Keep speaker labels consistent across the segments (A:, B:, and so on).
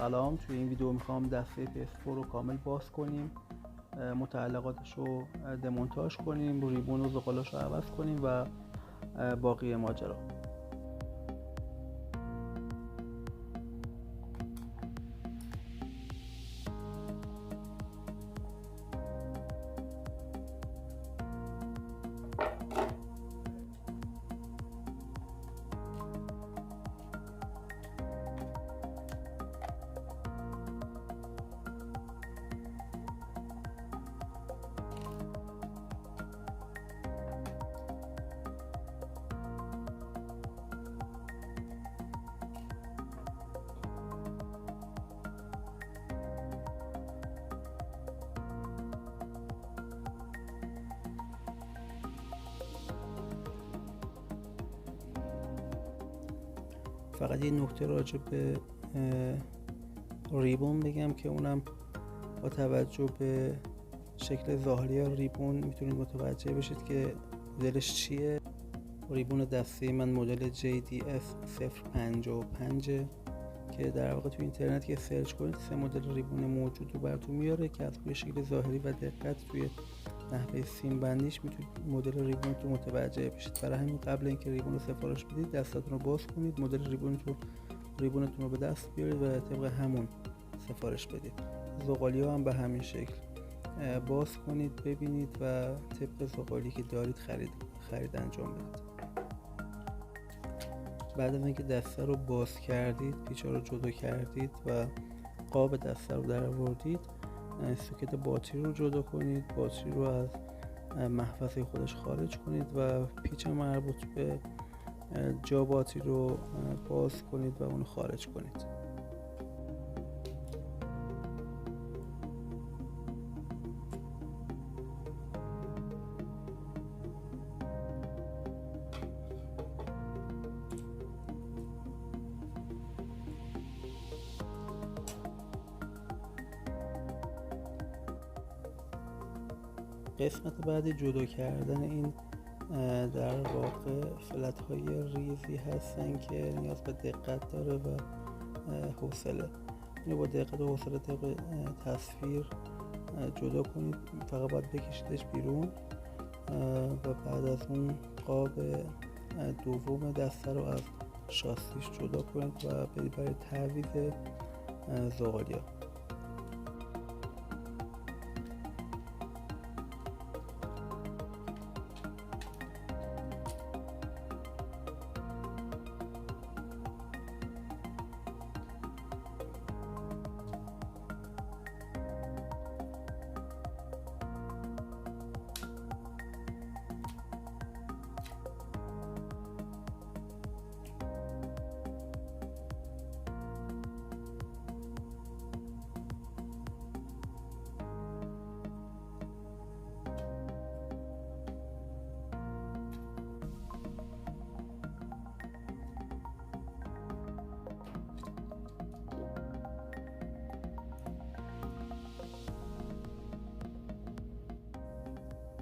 A: سلام، توی این ویدیو میخوام دسته PS4 رو کامل باز کنیم، متعلقاتش رو دمونتاژ کنیم، ریبون و ذغالاش رو عوض کنیم و باقی ماجرا. فقط یه نکته راجع به ریبون بگم که اونم با توجه به شکل ظاهری ریبون میتونید متوجه بشید که مدلش چیه. ریبون دسته من مدل JDF 055 که در واقع تو اینترنت که سرچ کنید 3 مدل ریبون موجود رو براتون میاره که از روی شکل ظاهری و دقت توی نحوه سیم بندیش میتونید مدل ریبون رو متوجه بشید. برای همین قبل اینکه ریبون رو سفارش بدید دستتون رو باز کنید، مدل ریبونتون رو به دست بیارید و طبق همون سفارش بدید. ذغالی ها هم به همین شکل باز کنید، ببینید و طبق ذغالی که دارید خرید انجام بدید. بعد از اینکه دسته رو باز کردید، پیچا رو جدا کردید و قاب دسته رو در آوردید، سوکت باتری رو جدا کنید، باتری رو از محفظه خودش خارج کنید و پیچ مربوط به جا باتری رو باز کنید و اون خارج کنید. قسمت بعدی جدا کردن این در واقع فلت های ریزی هستن که نیاز به دقت داره و حوصله. اینو با دقت و حوصله طبق تصویر جدا کنید، فقط باید بکشیدش بیرون و بعد از اون قاب دوم دسته رو از شاسیش جدا کنید و برید برای تعویض ذغالی ها.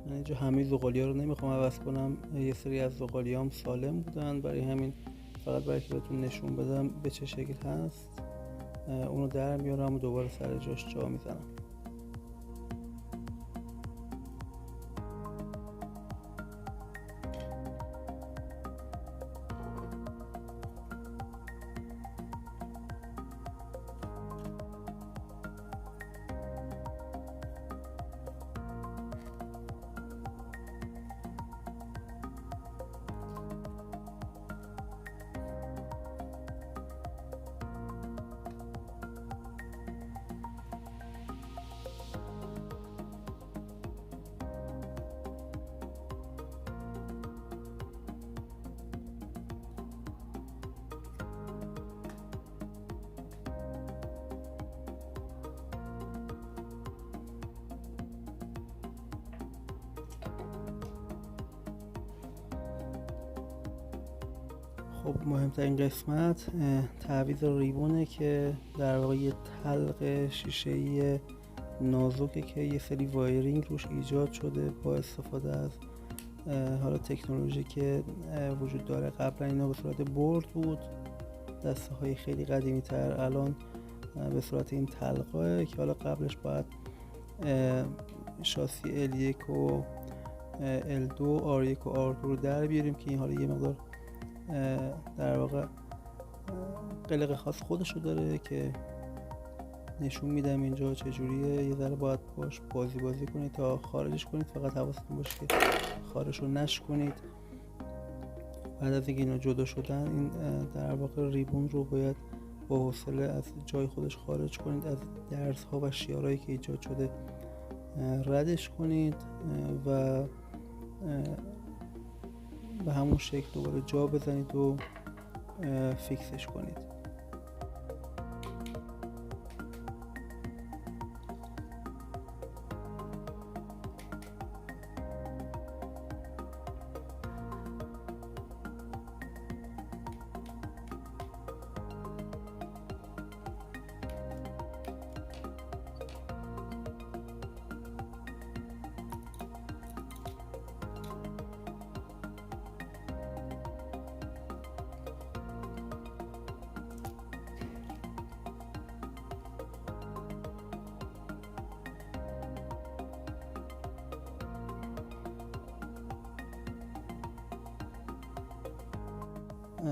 A: من اینجا همه ذغالی ها رو نمیخوام عوض کنم، یه سری از ذغالی هم سالم بودن، برای همین فقط برای که بهتون نشون بدم به چه شکل هست اونو در میارم و دوباره سر جاش جا میزنم. خب مهمترین قسمت تعویض ریبونه که در واقع یه تلق شیشه‌ای نازکه که یه سری وایرینگ روش ایجاد شده با استفاده از حالا تکنولوژی که وجود داره. قبلا اینا به صورت برد بود، دسته های خیلی قدیمی تر، الان به صورت این تلقاه که حالا قبلش باید شاسی L1 و L2 R1 و R2 رو در بیاریم که این حالا یه مقدار در واقع قلق خاص خودشو داره که نشون میدم اینجا چجوریه. یه ذره باید باش بازی کنید تا خارجش کنید، فقط حواستون باشه که خارجش رو نشکنید. بعد از اینکه اینا جدا شدن، این در واقع ریبون رو باید با حوصله از جای خودش خارج کنید، از درزها و شیارهایی که ایجاد شده ردش کنید و به همون شکل دوباره جا بزنید و فیکسش کنید.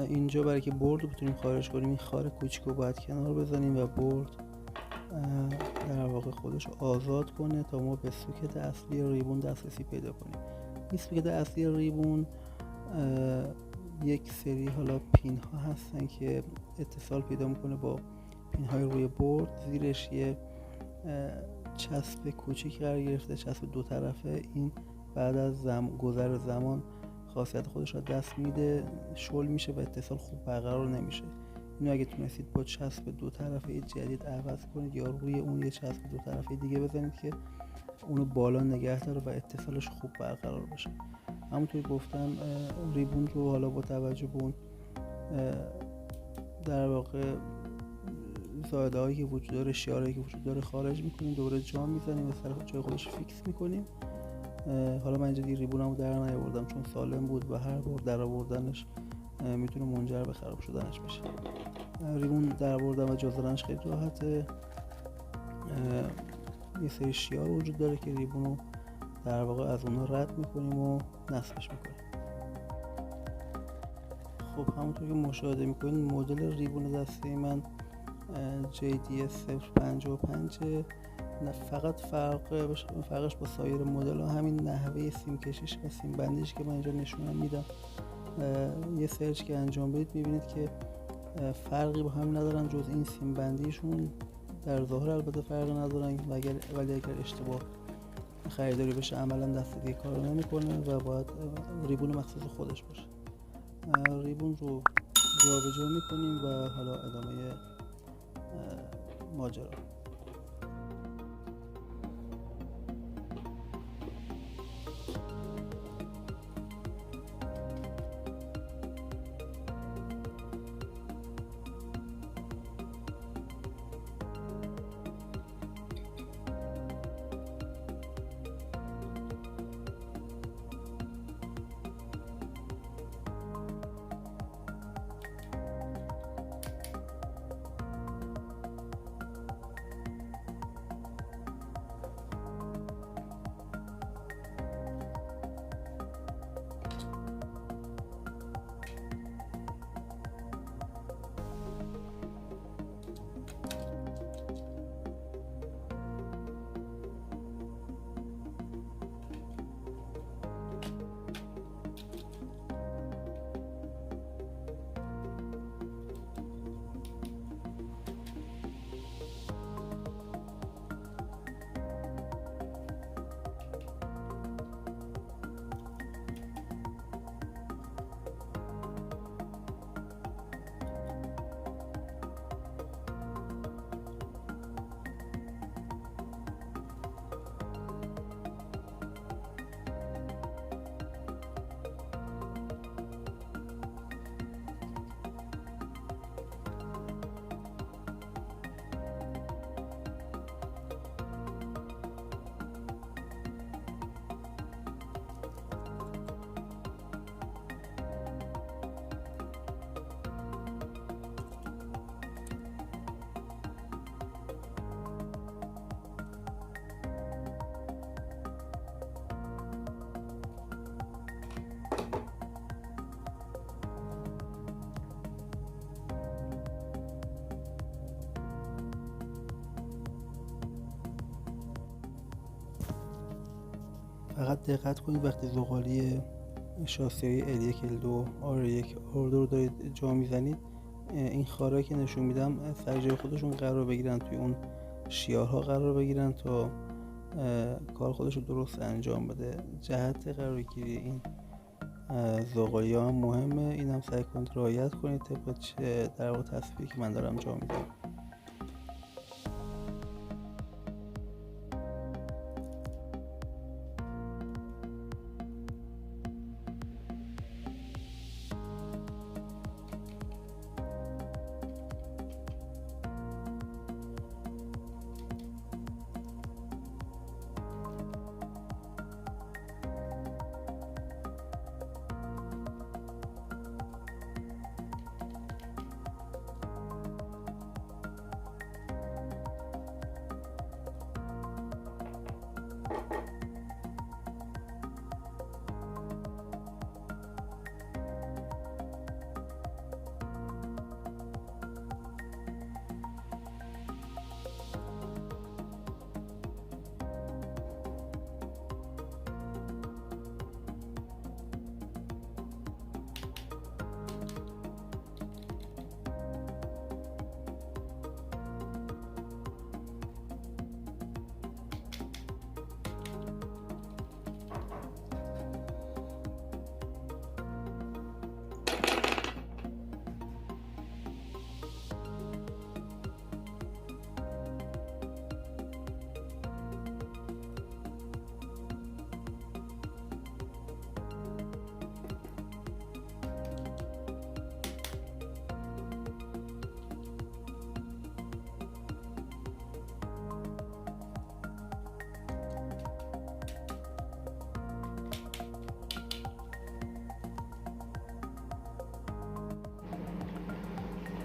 A: اینجا برای که برد رو بتونیم خارج کنیم، این خار کوچیک رو باید کنار بزنیم و برد در واقع خودش رو آزاد کنه تا ما به سوکت اصلی ریبون دسترسی پیدا کنیم. این سوکت اصلی ریبون یک سری حالا پین ها هستن که اتصال پیدا میکنه با پین های روی برد. زیرش یه چسب کوچیک قرار گرفته، چسب دو طرفه. این بعد از گذر زمان خاصیت خودش را دست میده، شل میشه و اتصال خوب برقرار نمیشه. اینو اگه تونستید با چسب دو طرفه جدید عوض کنید یا روی اون یه چسب دو طرفه دیگه بزنید که اونو بالا نگه داره و اتصالش خوب برقرار بشه. همونطور گفتم ریبون رو حالا با توجه به اون در واقع زائده هایی که وجود داره، شیارهایی که وجود داره خارج میکنیم، دوباره جا میزنیم و سر جای خودش فیکس میکنیم. حالا من اینجا دیگه ریبونمو در نیاوردم چون سالم بود و هر بار در آوردنش میتونه منجر به خراب شدنش بشه. ریبون در آوردن و جا زدنش خیلی راحته. یه سری شیار وجود داره که ریبونو در واقع از اونها رد میکنیم و نصبش میکنیم. خب همونطور که مشاهده میکنید مدل ریبون دسته من JDS 055. فقط فرقش با سایر مدل ها همین نحوه سیم کشیش و سیم بندیش که من اینجا نشونم میدم. یه سرچ که انجام بدید میبینید که فرقی با هم ندارن جز این سیم بندیشون. در ظاهر البته فرقی ندارن ولی اگر اشتباه خریداری بشه عملا دست دیگه کار نمیکنه و باید ریبون مخصوص خودش باشه. ریبون رو جابجا میکنیم و حالا ادامه ماجرا. فقط دقت کنید وقتی ذغالی شاسی L1 L2 R1 R2 رو دارید جا میزنید، این خارایی که نشون میدم سر جای خودشون قرار بگیرن، توی اون شیارها قرار بگیرن تا کار خودش رو درست انجام بده. جهت قرارگیری این ذغالی ها هم مهمه، این هم سعی کنید رعایت کنید طبق در واقع تصویری که من دارم جا میدم.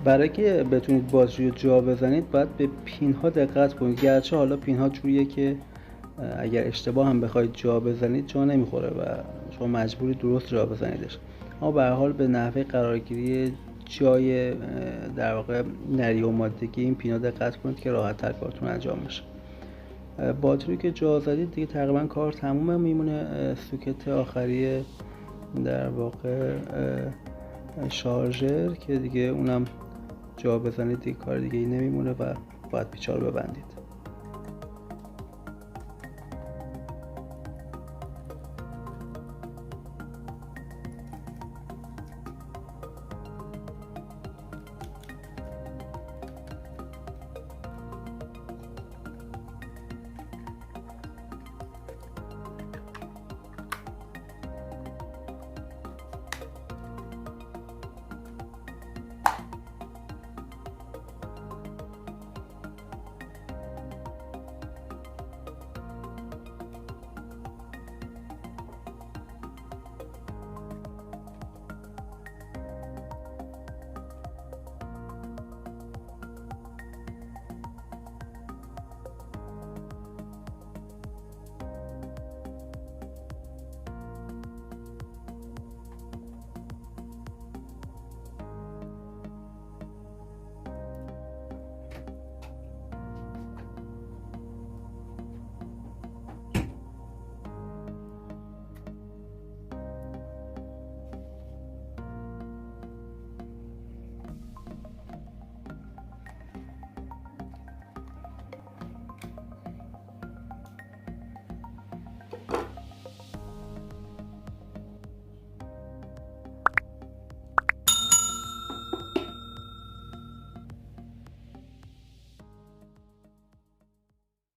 A: برای که بتونید باتری رو جا بزنید باید به پین ها دقت کنید، گرچه حالا پین ها جوریه که اگر اشتباه هم بخواید جا بزنید جا نمیخوره و شما مجبوری درست جا بزنیدش، اما به هر حال به نحوه قرارگیری جای در واقع نری و مادگی این پین ها دقت کنید که راحت تر کارتون انجام بشه. باتری که جا زدید دیگه تقریبا کار تمومه، میمونه سوکت آخری در واقع شارژر که دیگه اونم جا بزنید دیگه کار دیگه ای نمیمونه و باید پیچا رو ببندید.